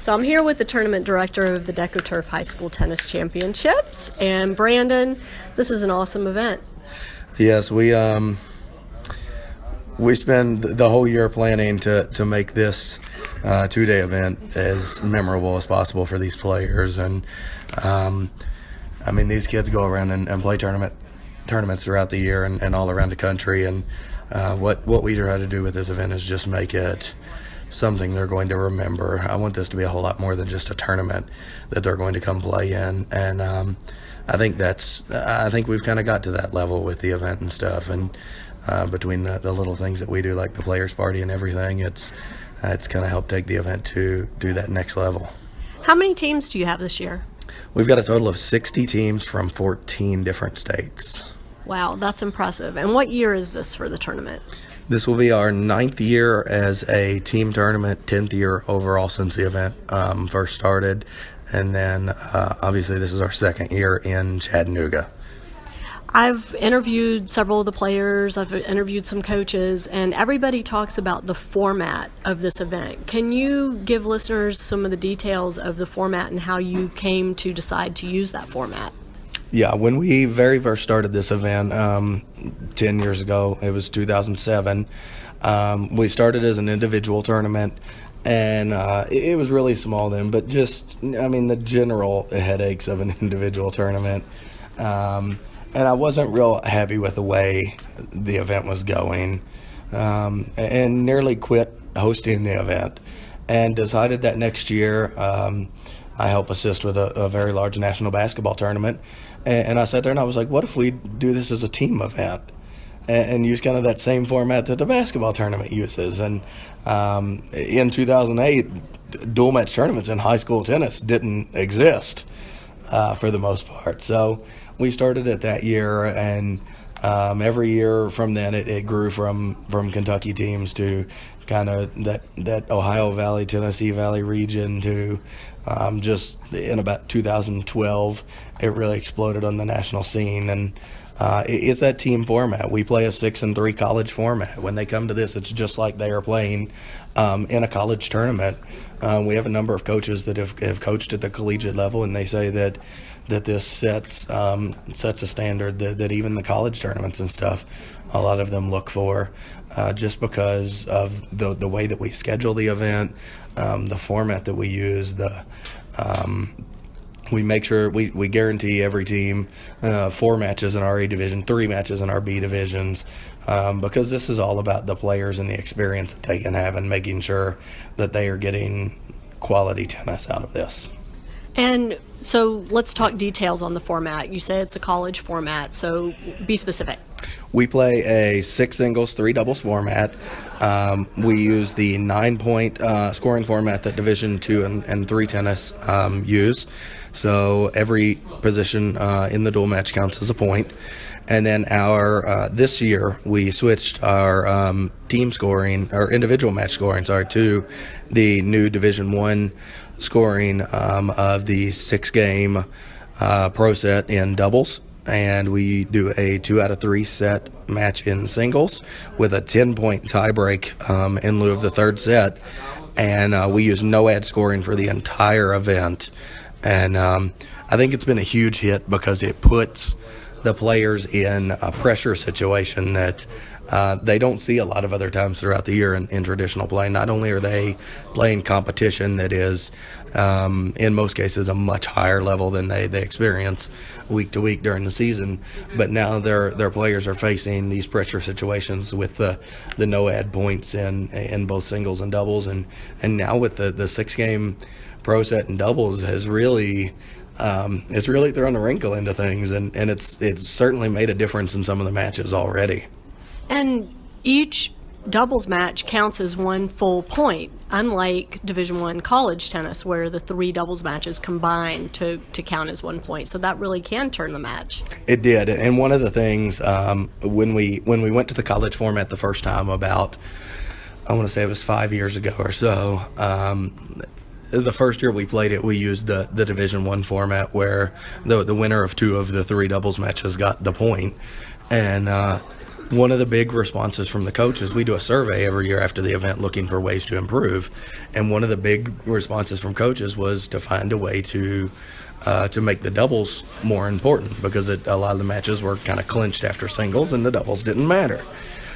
So I'm here with the tournament director of the DecoTurf High School Tennis Championships, and Brandon, this is an awesome event. Yes, we spend the whole year planning to make this two-day event as memorable as possible for these players. And these kids go around and play tournaments throughout the year and all around the country. And what we try to do with this event is just make it something they're going to remember. I want this to be a whole lot more than just a tournament that they're going to come play in. And I think we've kind of got to that level with the event and stuff. And between the little things that we do, like the players' party and everything, it's kind of helped take the event to do that next level. How many teams do you have this year? We've got a total of 60 teams from 14 different states. Wow, that's impressive. And what year is this for the tournament? This will be our 9th year as a team tournament, 10th year overall since the event first started. And then obviously this is our 2nd year in Chattanooga. I've interviewed several of the players, I've interviewed some coaches, and everybody talks about the format of this event. Can you give listeners some of the details of the format and how you came to decide to use that format? Yeah, when we very first started this event 10 years ago, it was 2007, we started as an individual tournament, and it was really small then, but the general headaches of an individual tournament. And I wasn't real happy with the way the event was going, and nearly quit hosting the event, and decided that next year I help assist with a very large national basketball tournament. And I sat there and I was like, what if we do this as a team event and use kind of that same format that the basketball tournament uses? And in 2008, dual match tournaments in high school tennis didn't exist for the most part. So we started it that year, and every year from then it grew from Kentucky teams to kind of that Ohio Valley, Tennessee Valley region to just in about 2012, it really exploded on the national scene. And it's that team format. We play a 6-3 college format. When they come to this, it's just like they are playing in a college tournament. We have a number of coaches that have coached at the collegiate level, and they say that this sets a standard that even the college tournaments and stuff, a lot of them look for, just because of the way that we schedule the event, the format that we use, we make sure we guarantee every team 4 matches in our A division, 3 matches in our B divisions, because this is all about the players and the experience that they can have and making sure that they are getting quality tennis out of this. And so let's talk details on the format. You say it's a college format, so be specific. We play a 6 singles, 3 doubles format. We use the 9-point scoring format that Division II and 3 tennis use. So every position in the dual match counts as a point. And then this year we switched our team scoring, or individual match scoring, to the new Division I scoring of the 6-game pro set in doubles. And we do a 2 out of 3 set match in singles with a 10-point tiebreak in lieu of the 3rd set. And we use no ad scoring for the entire event. And I think it's been a huge hit because it puts the players in a pressure situation that they don't see a lot of other times throughout the year in traditional play. Not only are they playing competition that is, in most cases, a much higher level than they experience week to week during the season, but now their players are facing these pressure situations with the no ad points in both singles and doubles, and now with the 6-game pro set and doubles has really it's really thrown a wrinkle into things, and it's certainly made a difference in some of the matches already. And each doubles match counts as 1 full point, unlike Division I college tennis, where the 3 doubles matches combine to count as 1 point. So that really can turn the match. It did, and one of the things when we went to the college format the first time, about, I want to say it was 5 years ago or so, the first year we played it, we used the Division I format where the winner of 2 of the 3 doubles matches got the point. And one of the big responses from the coaches, we do a survey every year after the event looking for ways to improve, and one of the big responses from coaches was to find a way to make the doubles more important, because a lot of the matches were kind of clinched after singles and the doubles didn't matter.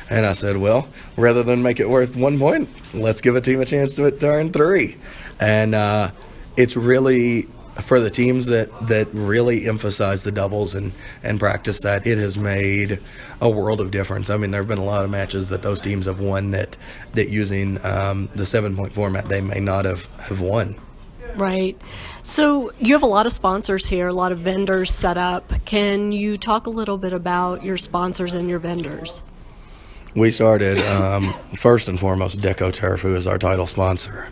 And I said, well, rather than make it worth 1 point, let's give a team a chance to earn 3. And it's really, for the teams that really emphasize the doubles and practice that, it has made a world of difference. I mean, there have been a lot of matches that those teams have won that using the 7-point format they may not have won. Right. So you have a lot of sponsors here, a lot of vendors set up. Can you talk a little bit about your sponsors and your vendors? We started, first and foremost, DecoTurf, who is our title sponsor.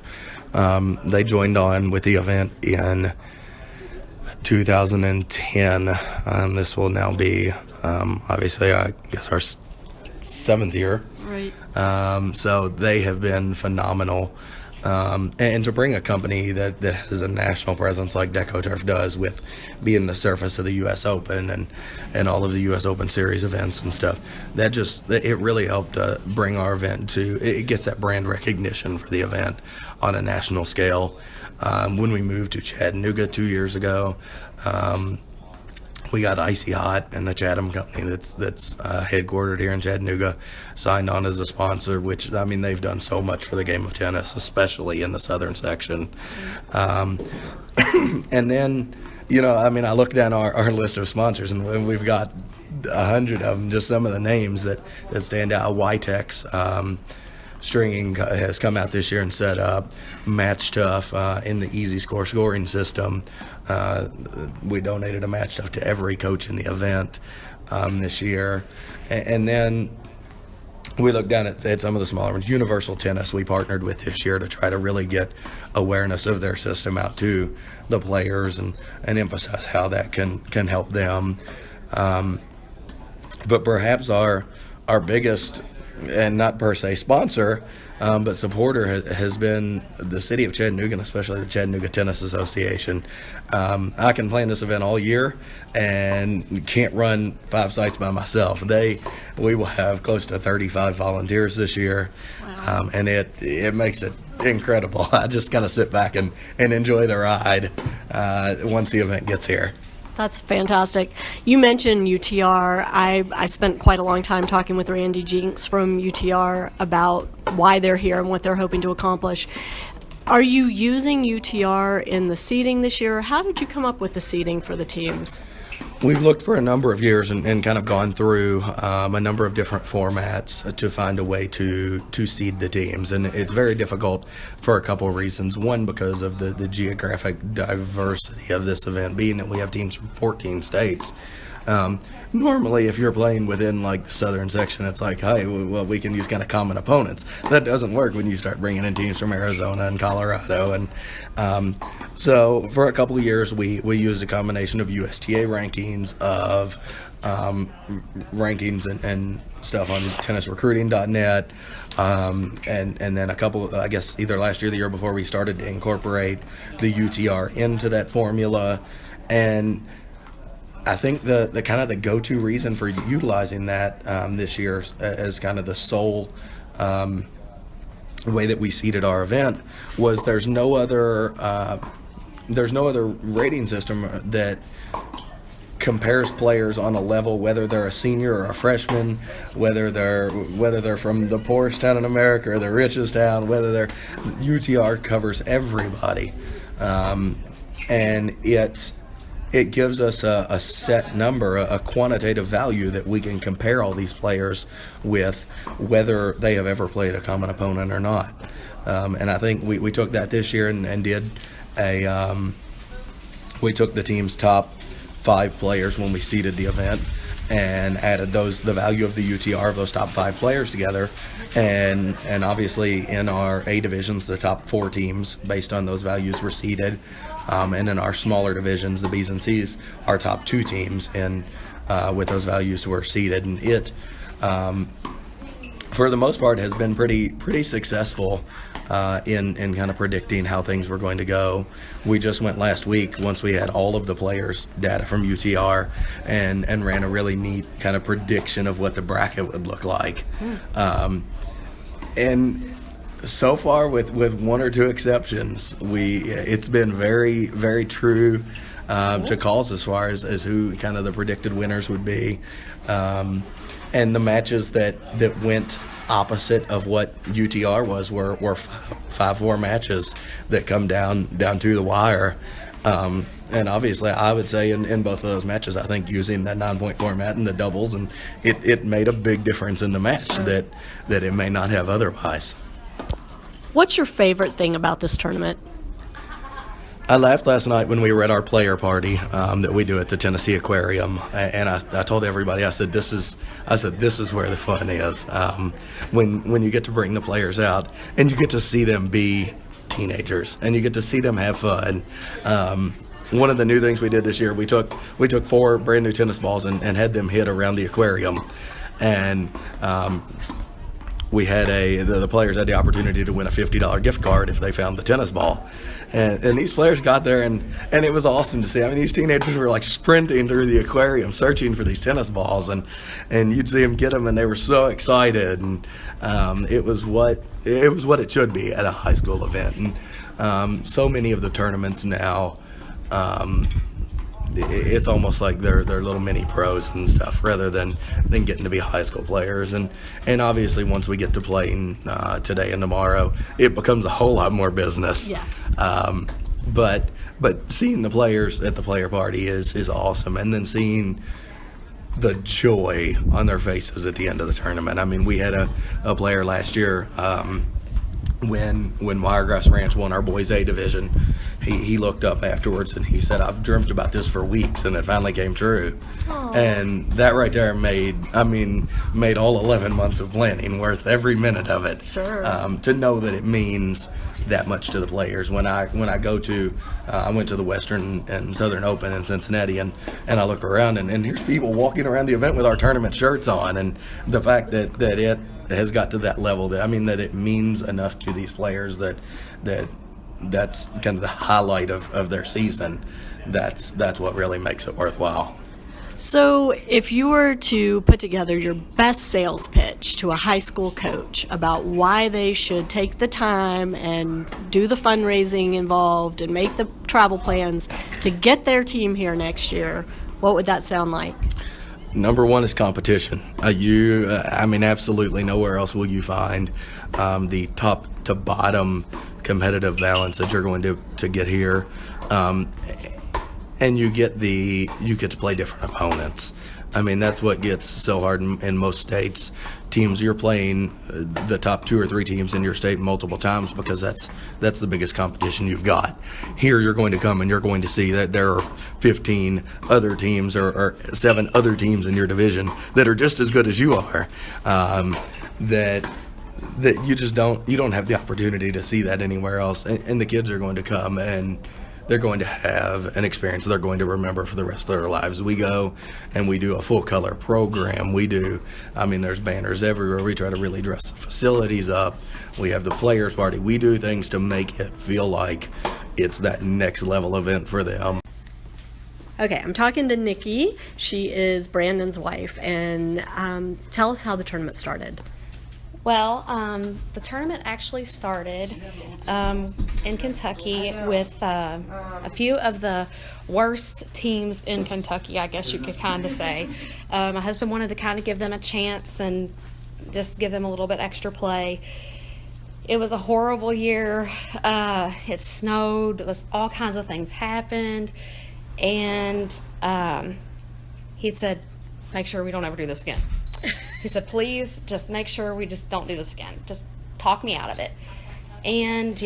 They joined on with the event in 2010. This will now be, obviously, I guess, our 7th year. Right. So they have been phenomenal. And to bring a company that has a national presence like DecoTurf does, with being the surface of the U.S. Open and all of the U.S. Open Series events and stuff, it really helped bring our event to, it gets that brand recognition for the event on a national scale. When we moved to Chattanooga 2 years ago, we got Icy Hot and the Chatham company that's headquartered here in Chattanooga signed on as a sponsor, which, I mean, they've done so much for the game of tennis, especially in the southern section. And then, I mean, I look down our list of sponsors, and we've got 100 of them, just some of the names that stand out. Ytex Stringing has come out this year and set up Match Tough in the Easy Score scoring system. We donated a Match Tough to every coach in the event this year. And then we looked down at some of the smaller ones. Universal Tennis we partnered with this year to try to really get awareness of their system out to the players and emphasize how that can help them. But perhaps our biggest, and not per se sponsor, but supporter has been the city of Chattanooga, and especially the Chattanooga Tennis Association. I can plan this event all year and can't run 5 sites by myself. We will have close to 35 volunteers this year. Wow. And it makes it incredible. I just kind of sit back and enjoy the ride once the event gets here. That's fantastic. You mentioned UTR. I spent quite a long time talking with Randy Jinks from UTR about why they're here and what they're hoping to accomplish. Are you using UTR in the seeding this year? How did you come up with the seeding for the teams? We've looked for a number of years and kind of gone through a number of different formats to find a way to seed the teams. And it's very difficult for a couple of reasons. One, because of the geographic diversity of this event, being that we have teams from 14 states. Normally, if you're playing within like the southern section, it's like, hey, well, we can use kind of common opponents. That doesn't work when you start bringing in teams from Arizona and Colorado. And so for a couple of years, we used a combination of USTA rankings, of rankings and stuff on tennisrecruiting.net, and then a couple, I guess either last year or the year before, we started to incorporate the UTR into that formula. And I think the kind of the go-to reason for utilizing that this year as kind of the sole way that we seeded our event was there's no other rating system that compares players on a level, whether they're a senior or a freshman, whether they're from the poorest town in America or the richest town, UTR covers everybody, and it gives us a set number, a quantitative value that we can compare all these players with, whether they have ever played a common opponent or not. And I think we took that this year and did we took the team's top 5 players when we seeded the event and added the value of the UTR of those top 5 players together. And obviously in our A divisions, the top 4 teams based on those values were seeded. And in our smaller divisions, the B's and C's, our top 2 teams with those values were seeded. And for the most part, has been pretty successful in kind of predicting how things were going to go. We just went last week, once we had all of the players' data from UTR, and ran a really neat kind of prediction of what the bracket would look like. And so far, with one or two exceptions, it's been very, very true to calls as far as who kind of the predicted winners would be. And the matches that went opposite of what UTR was were 5-4 matches that come down to the wire. And obviously, I would say in both of those matches, I think using that 9-point format and the doubles, and it made a big difference in the match that it may not have otherwise. What's your favorite thing about this tournament? I laughed last night when we were at our player party that we do at the Tennessee Aquarium, and I told everybody, I said this is where the fun is. When you get to bring the players out and you get to see them be teenagers and you get to see them have fun. One of the new things we did this year, we took 4 brand new tennis balls and had them hit around the aquarium, and we had the players had the opportunity to win a $50 gift card if they found the tennis ball. And these players got there, and it was awesome to see. I mean, these teenagers were like sprinting through the aquarium searching for these tennis balls, and you'd see them get them, and they were so excited. And it was what it should be at a high school event. And so many of the tournaments now, it's almost like they're little mini pros and stuff rather than getting to be high school players. And obviously once we get to playing today and tomorrow, it becomes a whole lot more business. Yeah. But seeing the players at the player party is awesome, and then seeing the joy on their faces at the end of the tournament. I mean, we had a player last year when Wiregrass Ranch won our boys A division. He looked up afterwards and he said, "I've dreamt about this for weeks, and it finally came true." Aww. And that right there made all 11 months of planning worth every minute of it. Sure. To know that it means that much to the players. When I go to I went to the Western and Southern Open in Cincinnati, and I look around and here's people walking around the event with our tournament shirts on, and the fact that it has got to that level, that it means enough to these players that's kind of the highlight of their season. That's what really makes it worthwhile. So if you were to put together your best sales pitch to a high school coach about why they should take the time and do the fundraising involved and make the travel plans to get their team here next year, what would that sound like? Number one is competition. Absolutely nowhere else will you find the top to bottom competitive balance that you're going to get here. And you get to play different opponents. I mean, that's what gets so hard in most states. Teams, you're playing the top 2 or 3 teams in your state multiple times because that's the biggest competition you've got. Here, you're going to come and you're going to see that there are 15 other teams or 7 other teams in your division that are just as good as you are. That you just don't have the opportunity to see that anywhere else. And the kids are going to come and they're going to have an experience they're going to remember for the rest of their lives. We go and we do a full color program. There's banners everywhere. We try to really dress the facilities up. We have the players party. We do things to make it feel like it's that next level event for them. Okay, I'm talking to Nikki. She is Brandon's wife, and tell us how the tournament started. Well, the tournament actually started in Kentucky with a few of the worst teams in Kentucky, I guess you could kind of say. My husband wanted to kind of give them a chance and just give them a little bit extra play. It was a horrible year. It snowed. All kinds of things happened. And he'd said, make sure we don't ever do this again. He said, please just make sure we just don't do this again. Just talk me out of it. And,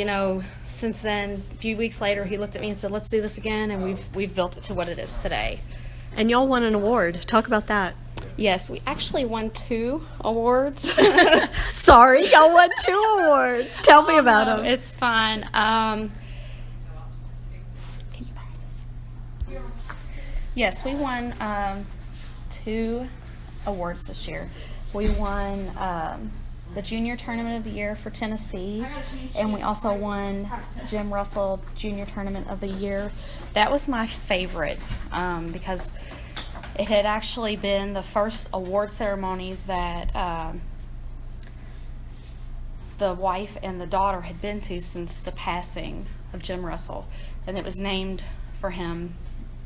since then, a few weeks later, he looked at me and said, let's do this again. And we've built it to what it is today. And y'all won an award. Talk about that. Yes, we actually won 2 awards. Sorry, y'all won 2 awards. Tell me about them. It's fine. Can you pass it? Yes, we won 2 awards this year. We won the junior tournament of the year for Tennessee, and we also won Jim Russell Junior Tournament of the Year. That was my favorite because it had actually been the first award ceremony that the wife and the daughter had been to since the passing of Jim Russell, and it was named for him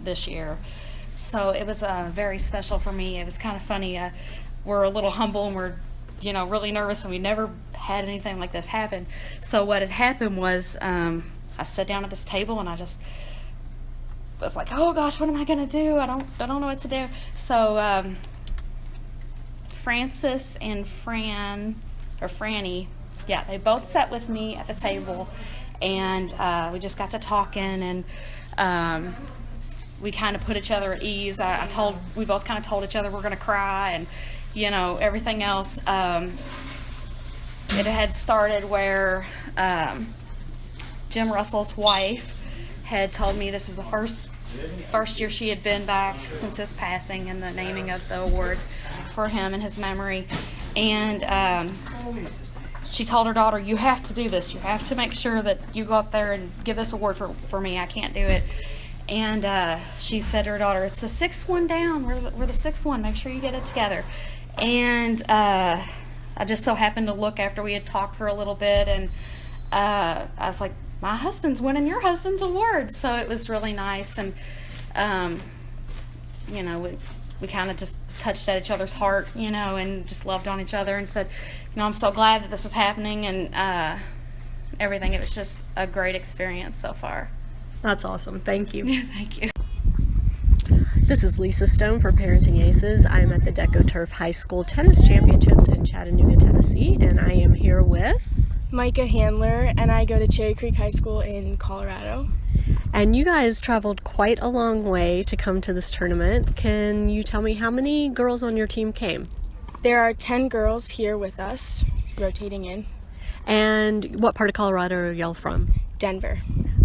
this year. So it was very special for me. It was kind of funny. We're a little humble and we're really nervous, and we never had anything like this happen. So what had happened was I sat down at this table and I just was like, oh gosh, what am I gonna do? I don't know what to do. So Francis and Franny, yeah, they both sat with me at the table, and we just got to talking, and we kind of put each other at ease. We both kind of told each other we're gonna cry, and everything else. It had started where Jim Russell's wife had told me this is the first year she had been back since his passing and the naming of the award for him in his memory. And she told her daughter, you have to do this. You have to make sure that you go up there and give this award for me. I can't do it. And she said to her daughter, it's the sixth one down. We're the sixth one. Make sure you get it together. And I just so happened to look after we had talked for a little bit, and I was like, my husband's winning your husband's award. So it was really nice, and we kind of just touched at each other's heart, and just loved on each other and said, I'm so glad that this is happening, and everything. It was just a great experience so far. That's awesome. Thank you. Thank you. This is Lisa Stone for Parenting Aces. I'm at the DecoTurf High School Tennis Championships in Chattanooga, Tennessee, and I am here with Micah Handler, and I go to Cherry Creek High School in Colorado. And you guys traveled quite a long way to come to this tournament. Can you tell me how many girls on your team came? There are 10 girls here with us, rotating in. And what part of Colorado are y'all from? Denver.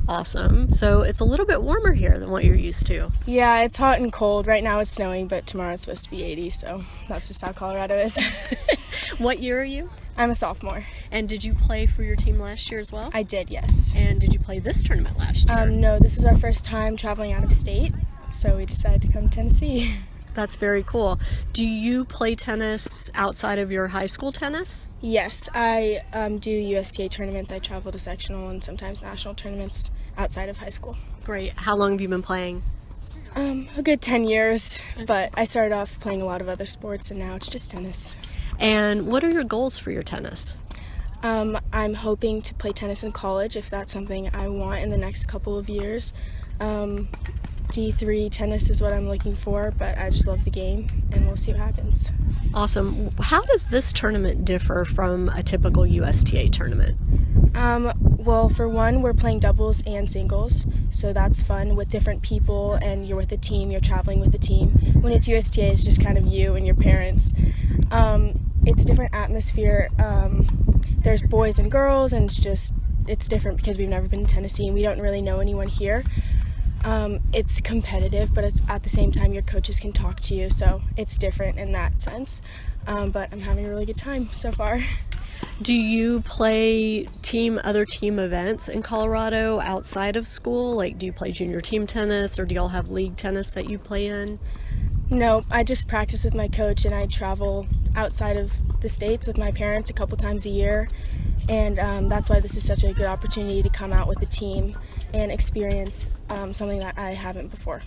Awesome. So it's a little bit warmer here than what you're used to. Yeah, it's hot and cold. Right now it's snowing, but tomorrow it's supposed to be 80, so that's just how Colorado is. What year are you? I'm a sophomore. And did you play for your team last year as well? I did, yes. And did you play this tournament last year? No, this is our first time traveling out of state, so we decided to come to Tennessee. That's very cool. Do you play tennis outside of your high school tennis? Yes, I do USTA tournaments. I travel to sectional and sometimes national tournaments outside of high school. Great. How long have you been playing? A good 10 years, but I started off playing a lot of other sports, and now it's just tennis. And what are your goals for your tennis? I'm hoping to play tennis in college, if that's something I want in the next couple of years. D3 tennis is what I'm looking for, but I just love the game, and we'll see what happens. Awesome. How does this tournament differ from a typical USTA tournament? Well, for one, we're playing doubles and singles, so that's fun with different people, and you're with a team, you're traveling with a team. When it's USTA, it's just kind of you and your parents. It's a different atmosphere. There's boys and girls, and it's different because we've never been to Tennessee and we don't really know anyone here. It's competitive, but it's at the same time your coaches can talk to you, so it's different in that sense. But I'm having a really good time so far. Do you play other team events in Colorado outside of school? Like, do you play junior team tennis, or do y'all have league tennis that you play in? No, I just practice with my coach, and I travel outside of the States with my parents a couple times a year. And that's why this is such a good opportunity to come out with the team and experience something that I haven't before.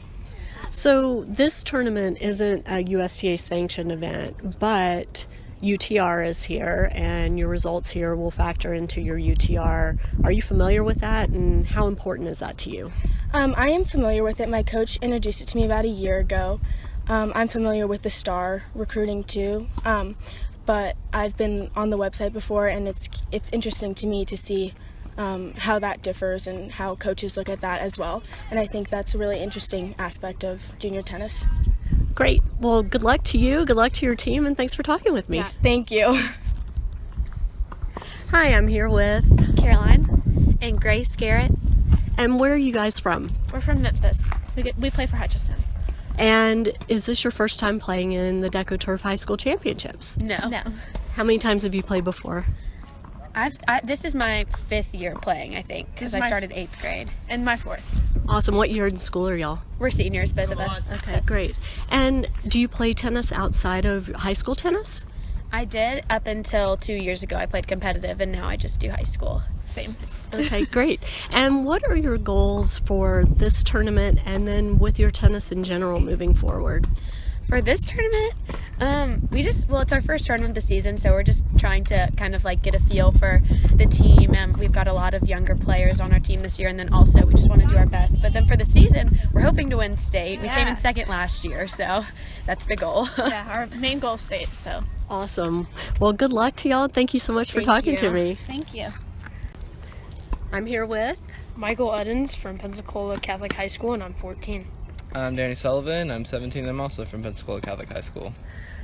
So this tournament isn't a USTA sanctioned event, but UTR is here, and your results here will factor into your UTR. Are you familiar with that, and how important is that to you? I am familiar with it. My coach introduced it to me about a year ago. I'm familiar with the STAR recruiting too, but I've been on the website before, and it's interesting to me to see how that differs and how coaches look at that as well. And I think that's a really interesting aspect of junior tennis. Great. Well, good luck to you. Good luck to your team, and thanks for talking with me. Yeah, thank you. Hi, I'm here with Caroline and Grace Garrett. And where are you guys from? We're from Memphis. We play for Hutchinson. And is this your first time playing in the DecoTurf High School Championships? No. How many times have you played before? This is my 5th year playing, I think, because I started 8th grade. And my 4th. Awesome. What year in school are y'all? We're seniors, both of us. Okay, great. And do you play tennis outside of high school tennis? I did up until 2 years ago. I played competitive, and now I just do high school. Same. Okay, great. And what are your goals for this tournament and then with your tennis in general moving forward? For this tournament, it's our first tournament of the season, so we're just trying to kind of like get a feel for the team. We've got a lot of younger players on our team this year, and then also we just want to do our best. But then for the season, we're hoping to win state. We came in 2nd last year, so that's the goal. Yeah, our main goal is state, so. Awesome. Well, good luck to y'all. Thank you so much for talking to me. Thank you. I'm here with Michael Uddins from Pensacola Catholic High School, and I'm 14. I'm Danny Sullivan. I'm 17 and I'm also from Pensacola Catholic High School.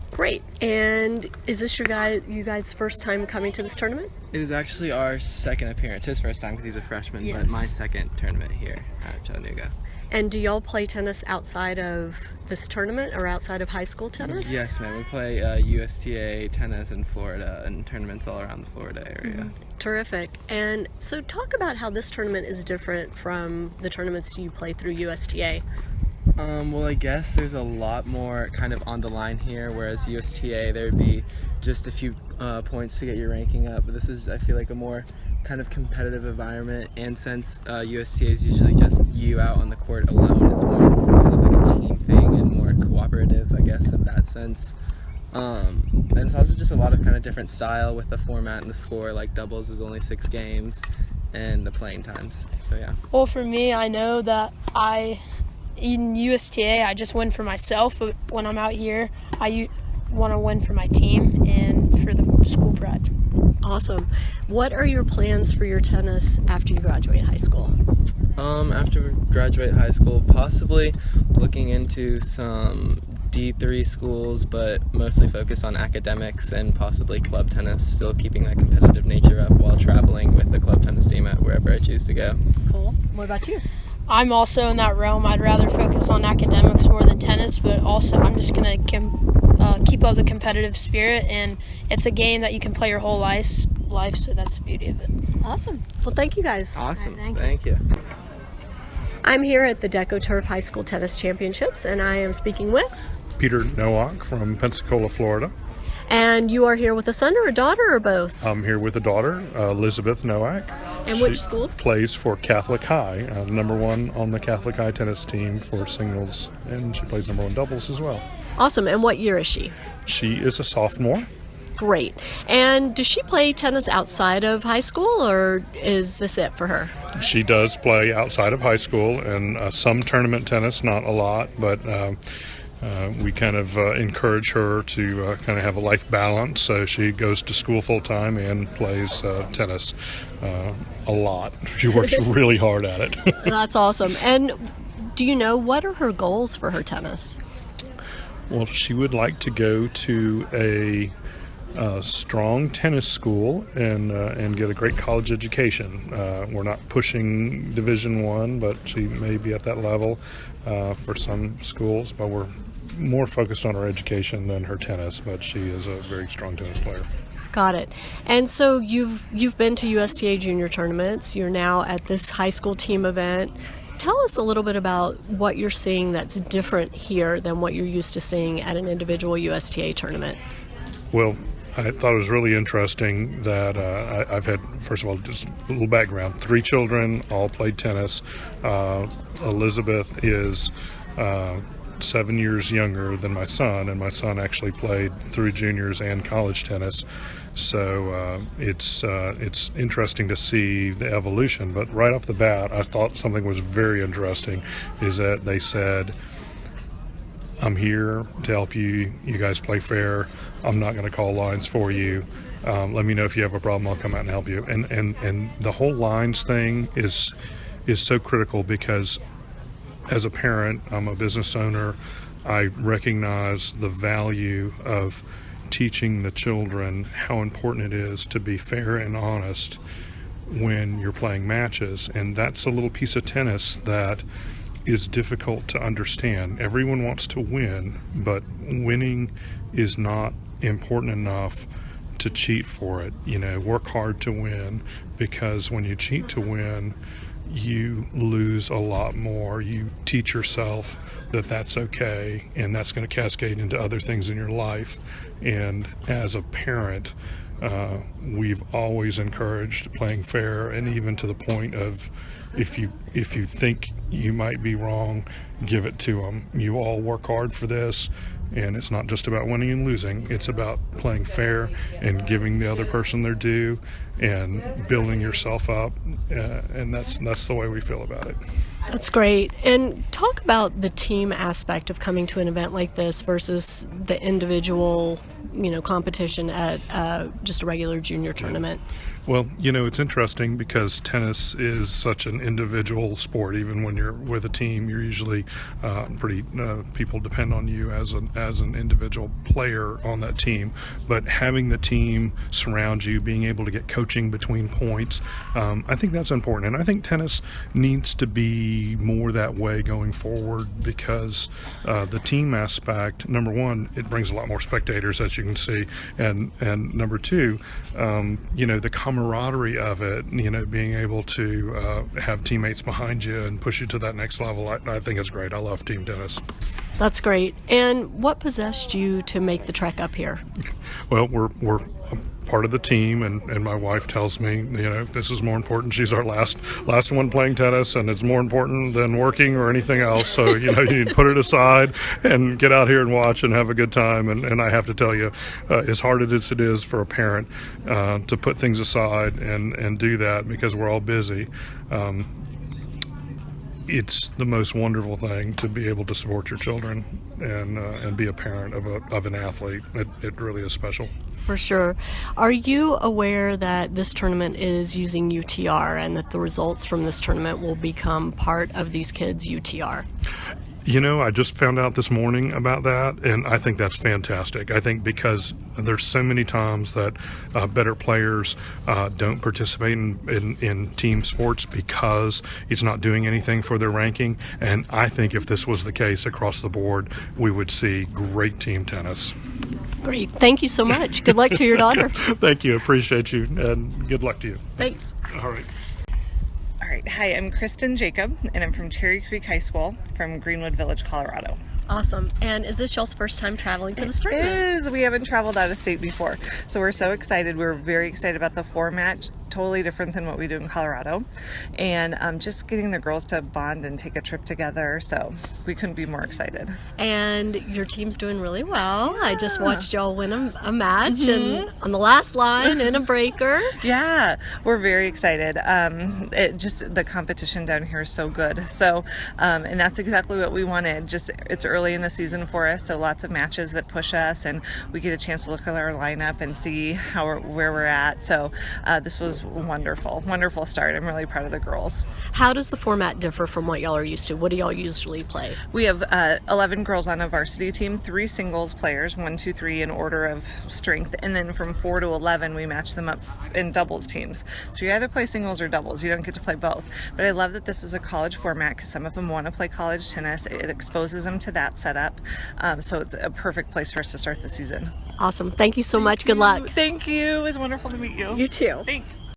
Great. And is this you guys' first time coming to this tournament? It is actually our 2nd appearance. His first time because he's a freshman, but my 2nd tournament here at Chattanooga. And do y'all play tennis outside of this tournament or outside of high school tennis? Yes, ma'am. We play USTA tennis in Florida and tournaments all around the Florida area. Terrific. And so talk about how this tournament is different from the tournaments you play through USTA. Well, I guess there's a lot more kind of on the line here, whereas USTA there'd be just a few points to get your ranking up. But this is, I feel like, a more kind of competitive environment, and since USTA is usually just you out on the court alone, it's more kind of like a team thing and more cooperative, I guess, in that sense. And it's also just a lot of kind of different style with the format and the score. Like doubles is only 6 games, and the playing times. So yeah. Well, for me, I know that in USTA, I just win for myself, but when I'm out here, I want to win for my team and for the school pride. Awesome. What are your plans for your tennis after you graduate high school? After we graduate high school, possibly looking into some D3 schools, but mostly focus on academics and possibly club tennis, still keeping that competitive nature up while traveling with the club tennis team at wherever I choose to go. Cool. What about you? I'm also in that realm. I'd rather focus on academics more than tennis, but also I'm just going to keep up the competitive spirit, and it's a game that you can play your whole life, so that's the beauty of it. Awesome. Well, thank you guys. Awesome. Right, thank you. I'm here at the DecoTurf High School Tennis Championships, and I am speaking with Peter Nowak from Pensacola, Florida. And you are here with a son or a daughter or both? I'm here with a daughter, Elizabeth Nowak. And which school? Plays for Catholic High, #1 on the Catholic High tennis team for singles, and she plays #1 doubles as well. Awesome. And what year is she? She is a sophomore. Great. And does she play tennis outside of high school, or is this it for her? She does play outside of high school and some tournament tennis, not a lot, but we kind of encourage her to kind of have a life balance, so she goes to school full time and plays tennis a lot. She works really hard at it. That's awesome. And do you know what are her goals for her tennis? Well, she would like to go to a strong tennis school and get a great college education. We're not pushing Division I, but she may be at that level for some schools, but we're more focused on her education than her tennis, but she is a very strong tennis player. Got it. And so you've been to USTA junior tournaments. You're now at this high school team event. Tell us a little bit about what you're seeing that's different here than what you're used to seeing at an individual USTA tournament. Well, I thought it was really interesting that I've had, first of all, just a little background. 3 children, all played tennis. Elizabeth is 7 years younger than my son, and my son actually played through juniors and college tennis. So it's interesting to see the evolution. But right off the bat, I thought something was very interesting, is that they said, I'm here to help you. You guys play fair. I'm not going to call lines for you. Let me know if you have a problem. I'll come out and help you. And the whole lines thing is so critical, because as a parent, I'm a business owner. I recognize the value of teaching the children how important it is to be fair and honest when you're playing matches. And that's a little piece of tennis that is difficult to understand. Everyone wants to win, but winning is not important enough to cheat for it. Work hard to win, because when you cheat to win, you lose a lot more. You teach yourself that that's okay, and that's going to cascade into other things in your life. And as a parent, we've always encouraged playing fair, and even to the point of if you think you might be wrong, give it to them. You all work hard for this, and it's not just about winning and losing. It's about playing fair and giving the other person their due and building yourself up, and that's the way we feel about it. That's great. And talk about the team aspect of coming to an event like this versus the individual, competition at just a regular junior tournament. Well, it's interesting because tennis is such an individual sport. Even when you're with a team, you're usually people depend on you as an individual player on that team. But having the team surround you, being able to get coaching between points, I think that's important. And I think tennis needs to be more that way going forward, because the team aspect, number one, it brings a lot more spectators, as you can see, and number two, the camaraderie of it, being able to have teammates behind you and push you to that next level, I think it's great. I love team tennis. That's great. And what possessed you to make the trek up here? Well, we're part of the team, and my wife tells me, this is more important. She's our last one playing tennis, and it's more important than working or anything else. So, you need to put it aside and get out here and watch and have a good time. And I have to tell you, as hard as it is for a parent to put things aside and do that, because we're all busy, it's the most wonderful thing to be able to support your children and be a parent of an athlete. It really is special. For sure. Are you aware that this tournament is using UTR and that the results from this tournament will become part of these kids' UTR? I just found out this morning about that, and I think that's fantastic. I think because there's so many times that better players don't participate in team sports because it's not doing anything for their ranking, and I think if this was the case across the board, we would see great team tennis. Great. Thank you so much. Good luck to your daughter. Thank you. Appreciate you, and good luck to you. Thanks. All right. All right. Hi, I'm Kristen Jacob, and I'm from Cherry Creek High School from Greenwood Village, Colorado. Awesome. And is this y'all's first time traveling to this tournament? It is. We haven't traveled out of state before, so we're so excited. We're very excited about the format, totally different than what we do in Colorado, and just getting the girls to bond and take a trip together, so we couldn't be more excited. And your team's doing really well. Yeah. I just watched y'all win a match and on the last line in a breaker. Yeah, we're very excited. The competition down here is so good. So, and that's exactly what we wanted. It's early in the season for us, so lots of matches that push us, and we get a chance to look at our lineup and see where we're at. So this was wonderful start. I'm really proud of the girls. How does the format differ from what y'all are used to? What do y'all usually play? We have 11 girls on a varsity team, 3 singles players, 1, 2, 3 in order of strength, and then from 4 to 11 we match them up in doubles teams. So you either play singles or doubles. You don't get to play both. But I love that this is a college format because some of them want to play college tennis. It exposes them to that setup, so it's a perfect place for us to start the season. Awesome. Thank you so much. Good luck. Thank you. It was wonderful to meet you. You too. Thanks.